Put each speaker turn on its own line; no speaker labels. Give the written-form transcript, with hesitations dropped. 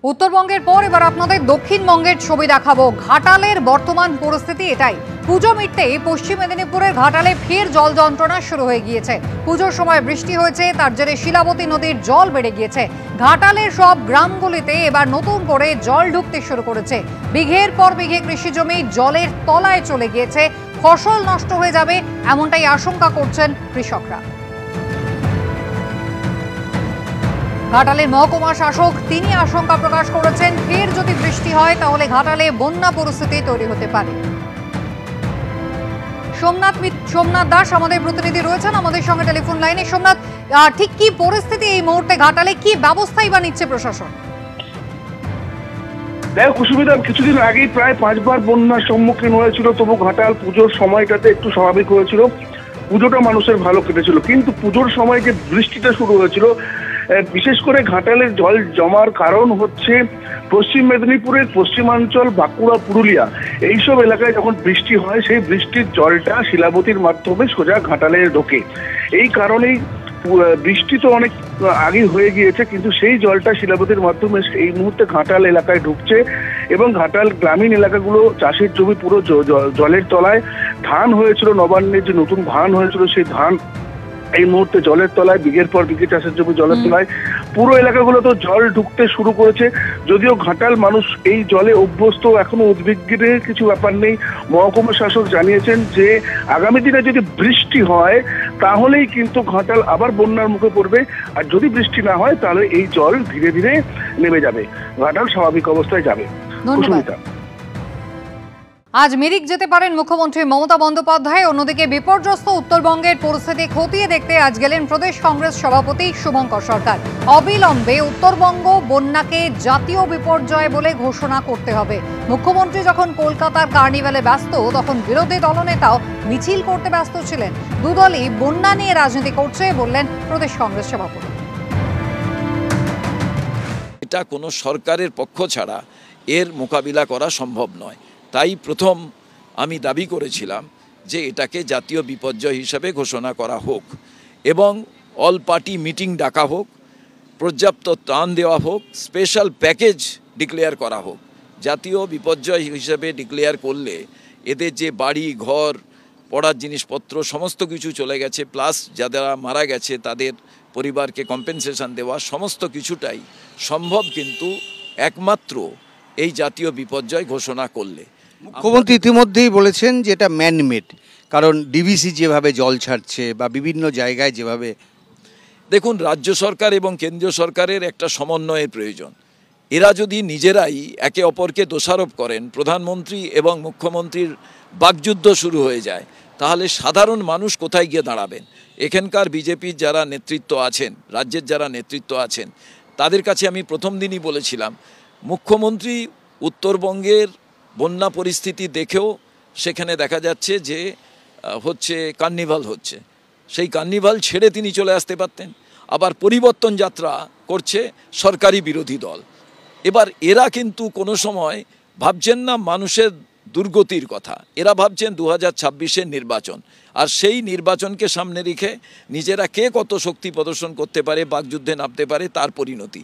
উত্তরবঙ্গের পর এবার আপনাদের দক্ষিণবঙ্গের ছবি দেখাবো। ঘাটালের বর্তমান পরিস্থিতি এটাই। পুজো মিটতেই পশ্চিম মেদিনীপুরের ঘাটালে ফের জল যন্ত্রণা শুরু হয়ে গিয়েছে। পুজোর সময় বৃষ্টি হয়েছে, তার জেরে শিলাবতী নদীর জল বেড়ে গিয়েছে। ঘাটালের সব গ্রামগুলিতে এবার নতুন করে জল ঢুকতে শুরু করেছে। বিঘের পর বিঘে কৃষিজমি জলের তলায় চলে গিয়েছে। ফসল নষ্ট হয়ে যাবে এমনটাই আশঙ্কা করছেন কৃষকরা। ঘাটালের মহকুমা শাসক তিনি আশঙ্কা প্রকাশ করেছেন, ফের যদি বৃষ্টি হয় তাহলে ঘাটালে বন্যা পরিস্থিতি তৈরি হতে পারে। সোমনাথ দাস আমাদের প্রতিনিধি রয়েছেন আমাদের সঙ্গে টেলিফোন লাইনে। সোমনাথ, ঠিক কি পরিস্থিতি এই মুহূর্তে ঘাটালে, কি ব্যবস্থাই বা নিচ্ছে প্রশাসন?
দেখ অসুবিধা, কিছুদিন আগেই প্রায় 5 বার বন্যার সম্মুখীন হয়েছিল, তবু ঘাটাল পুজোর সময়টাতে একটু স্বাভাবিক হয়েছিল, পুজোটা মানুষের ভালো কেটেছিল। কিন্তু পুজোর সময় যে বৃষ্টিটা শুরু হয়েছিল, বিশেষ করে ঘাটালের জল জমার কারণ হচ্ছে পশ্চিম মেদিনীপুরের পশ্চিমাঞ্চল, বাঁকুড়া, পুরুলিয়া এইসব এলাকায় যখন বৃষ্টি হয় সেই বৃষ্টির জলটা শিলাবতীর মাধ্যমে সোজা ঘাটালে ঢোকে। এই কারণেই বৃষ্টি তো অনেক আগে হয়ে গিয়েছে, কিন্তু সেই জলটা শিলাবতীর মাধ্যমে এই মুহূর্তে ঘাটাল এলাকায় ঢুকছে এবং ঘাটাল গ্রামীণ এলাকাগুলো চাষের জমি পুরো জলের তলায়। ধান হয়েছিল, নবান্নের যে নতুন ধান হয়েছিল সেই ধান এই মুহূর্তে জলের তলায়, বিঘের পর বিঘে চাষের জমি জলের তলায়। পুরো এলাকাগুলো তো জল ঢুকতে শুরু করেছে। যদিও ঘাটাল মানুষ এই জলে অভ্যস্ত, এখনো উদ্বিগ্নের কিছু ব্যাপার নেই। মহকুমা শাসক জানিয়েছেন যে আগামী দিনে যদি বৃষ্টি হয় তাহলেই কিন্তু ঘাটাল আবার বন্যার মুখে পড়বে, আর যদি বৃষ্টি না হয় তাহলে এই জল ধীরে ধীরে নেমে যাবে, ঘাটাল স্বাভাবিক অবস্থায় যাবে।
ধন্যবাদ। আজ মিরিক যেতে পারেন মুখ্যমন্ত্রী মমতা বন্দ্যোপাধ্যায়। অন্যদিকে বিপর্যস্ত উত্তরবঙ্গের পরিস্থিতি খতিয়ে দেখতে আজ গেলেন প্রদেশ কংগ্রেস সভাপতি শুভঙ্কর সরকার। অবিলম্বে উত্তরবঙ্গ বন্যাকে জাতীয় বিপর্যয় বলে ঘোষণা করতে হবে। মুখ্যমন্ত্রী যখন কলকাতার কার্নিভালে ব্যস্ত, তখন বিরোধী দলনেতাও মিছিল করতে ব্যস্ত ছিলেন। দুদলই বন্যা নিয়ে রাজনীতি করছে বললেন প্রদেশ কংগ্রেস সভাপতি।
এটা কোনো সরকারের পক্ষ ছাড়া এর মোকাবিলা করা সম্ভব নয়। তাই প্রথম আমি দাবি করেছিলাম যে এটাকে জাতীয় বিপর্যয় হিসাবে ঘোষণা করা হোক এবং অল পার্টি মিটিং ডাকা হোক, পর্যাপ্ত ত্রাণ দেওয়া হোক, স্পেশাল প্যাকেজ ডিক্লেয়ার করা হোক। জাতীয় বিপর্যয় হিসাবে ডিক্লেয়ার করলে এদের যে বাড়ি ঘর, পড়ার জিনিসপত্র সমস্ত কিছু চলে গেছে, প্লাস যারা মারা গেছে তাদের পরিবারকে কম্পেনসেশন দেওয়া, সমস্ত কিছুটাই সম্ভব কিন্তু একমাত্র এই জাতীয় বিপর্যয় ঘোষণা করলে।
মুখ্যমন্ত্রী ইতিমধ্যেই বলেছেন যে এটা ম্যানমেড, কারণ ডিভিসি যেভাবে জল ছাড়ছে বা বিভিন্ন জায়গায় যেভাবে।
দেখুন, রাজ্য সরকার এবং কেন্দ্রীয় সরকারের একটা সমন্বয়ের প্রয়োজন। এরা যদি নিজেরাই একে অপরকে দোষারোপ করেন, প্রধানমন্ত্রী এবং মুখ্যমন্ত্রীর বাকযুদ্ধ শুরু হয়ে যায়, তাহলে সাধারণ মানুষ কোথায় গিয়ে দাঁড়াবেন? এখানকার বিজেপির যারা নেতৃত্ব আছেন, রাজ্যের যারা নেতৃত্ব আছেন, তাদের কাছে আমি প্রথম দিনই বলেছিলাম, মুখ্যমন্ত্রী উত্তরবঙ্গের বন্যা পরিস্থিতি দেখেও সেখানে দেখা যাচ্ছে যে কার্নিভাল হচ্ছে, সেই কার্নিভাল ছেড়ে তিনি চলে আসতে পারতেন। আবার পরিবর্তন যাত্রা করছে সরকারি বিরোধী দল। এবার এরা কিন্তু কোনো সময় ভাবছেন না মানুষের দুর্গতির কথা, এরা ভাবছেন 2026-এর নির্বাচন, আর সেই নির্বাচনকে সামনে রেখে নিজেরা কে কত শক্তি প্রদর্শন করতে পারে, বাকযুদ্ধে নামতে পারে, তার পরিণতি।